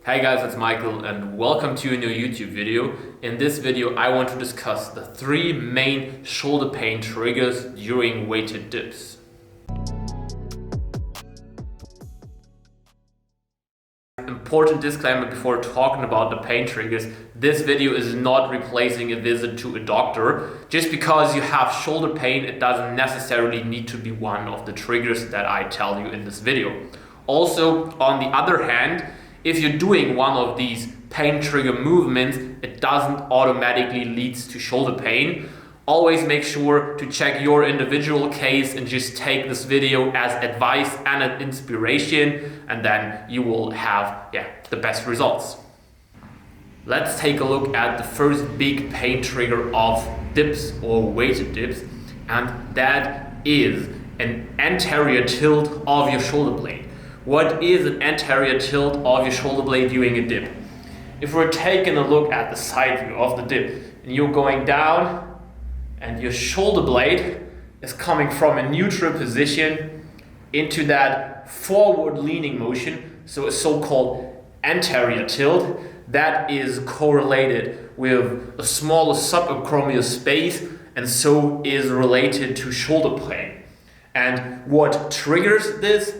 Hey guys, it's Michael and welcome to a new YouTube video. In this video I want to discuss the 3 main shoulder pain triggers during weighted dips. Important disclaimer before talking about the pain triggers: this video is not replacing a visit to a doctor. Just because you have shoulder pain, it doesn't necessarily need to be one of the triggers that I tell you in this video. Also, on the other hand, if you're doing one of these pain trigger movements, it doesn't automatically lead to shoulder pain. Always make sure to check your individual case and just take this video as advice and an inspiration, and then you will have the best results. Let's take a look at the first big pain trigger of dips or weighted dips, and that is an anterior tilt of your shoulder blade. What is an anterior tilt of your shoulder blade during a dip? If we're taking a look at the side view of the dip and you're going down and your shoulder blade is coming from a neutral position into that forward leaning motion, so a so-called anterior tilt, that is correlated with a smaller subacromial space and so is related to shoulder pain. And what triggers this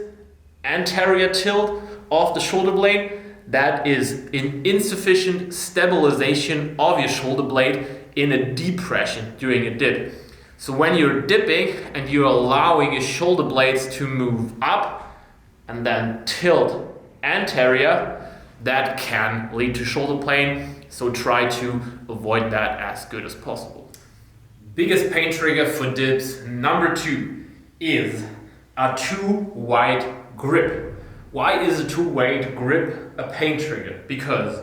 anterior tilt of the shoulder blade? That is an insufficient stabilization of your shoulder blade in a depression during a dip. So when you're dipping and you're allowing your shoulder blades to move up and then tilt anterior, that can lead to shoulder pain. So try to avoid that as good as possible. Biggest pain trigger for dips, number 2, is a too wide grip. Why is a too wide grip a pain trigger? Because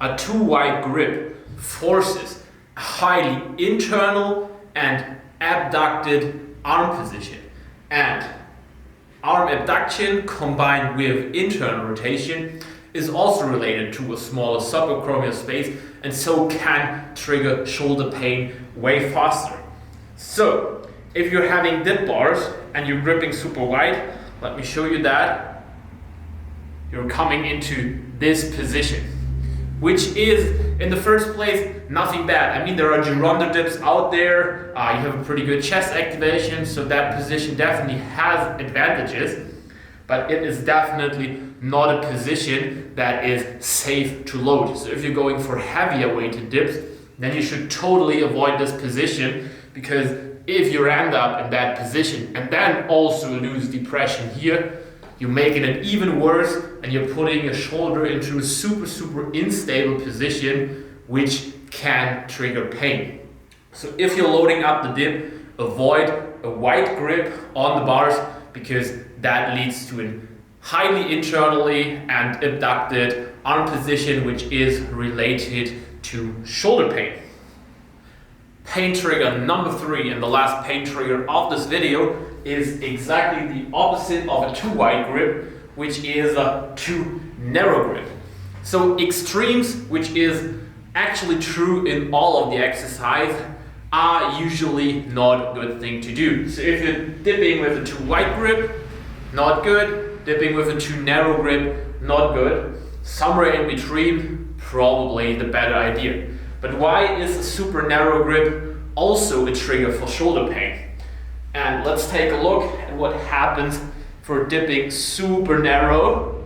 a too wide grip forces a highly internal and abducted arm position. And arm abduction combined with internal rotation is also related to a smaller subacromial space and so can trigger shoulder pain way faster. So if you're having dip bars and you're gripping super wide, let me show you that. You're coming into this position, which is in the first place nothing bad. I mean, there are Gironda dips out there. You have a pretty good chest activation, so that position definitely has advantages, but it is definitely not a position that is safe to load. So if you're going for heavier weighted dips, then you should totally avoid this position, because if you end up in that position and then also lose depression here, you're making it even worse and you're putting your shoulder into a super unstable position, which can trigger pain. So if you're loading up the dip, avoid a wide grip on the bars, because that leads to a highly internally and abducted arm position, which is related to shoulder pain. Pain trigger number 3 and the last pain trigger of this video is exactly the opposite of a too wide grip, which is a too narrow grip. So extremes, which is actually true in all of the exercise, are usually not a good thing to do. So if you're dipping with a too wide grip, not good. Dipping with a too narrow grip, not good. Somewhere in between, probably the better idea. But why is a super narrow grip also a trigger for shoulder pain? And let's take a look at what happens for dipping super narrow.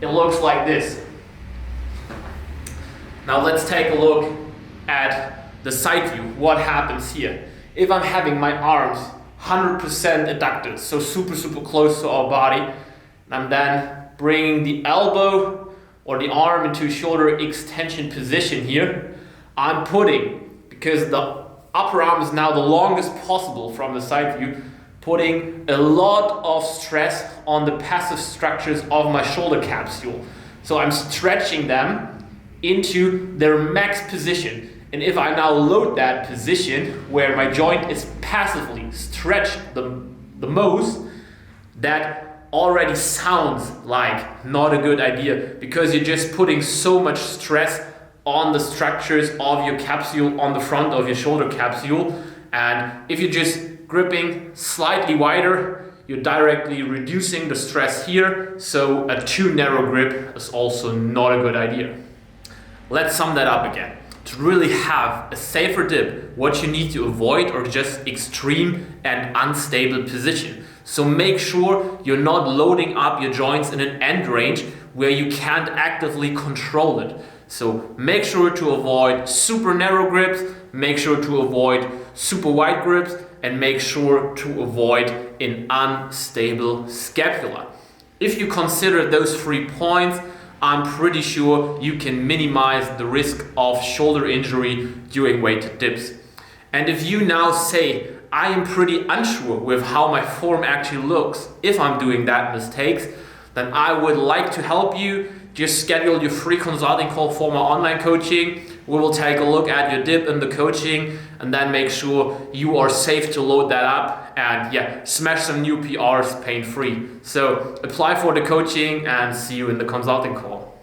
It looks like this. Now let's take a look at the side view. What happens here? If I'm having my arms 100% adducted, so super close to our body, and I'm then bringing the elbow or the arm into shoulder extension position here, I'm putting, because the upper arm is now the longest possible from the side view, putting a lot of stress on the passive structures of my shoulder capsule. So I'm stretching them into their max position. And if I now load that position where my joint is passively stretched the most, that already sounds like not a good idea, because you're just putting so much stress on the structures of your capsule, on the front of your shoulder capsule. And if you're just gripping slightly wider, you're directly reducing the stress here, so a too narrow grip is also not a good idea. Let's sum that up again. To really have a safer dip, what you need to avoid are just extreme and unstable position. So make sure you're not loading up your joints in an end range where you can't actively control it. So make sure to avoid super narrow grips, make sure to avoid super wide grips, and make sure to avoid an unstable scapula. If you consider those 3 points, I'm pretty sure you can minimize the risk of shoulder injury during weighted dips. And if you now say, I am pretty unsure with how my form actually looks if I'm doing that mistakes, then I would like to help you. Just schedule your free consulting call for my online coaching. We will take a look at your dip in the coaching and then make sure you are safe to load that up and smash some new PRs pain-free. So apply for the coaching and see you in the consulting call.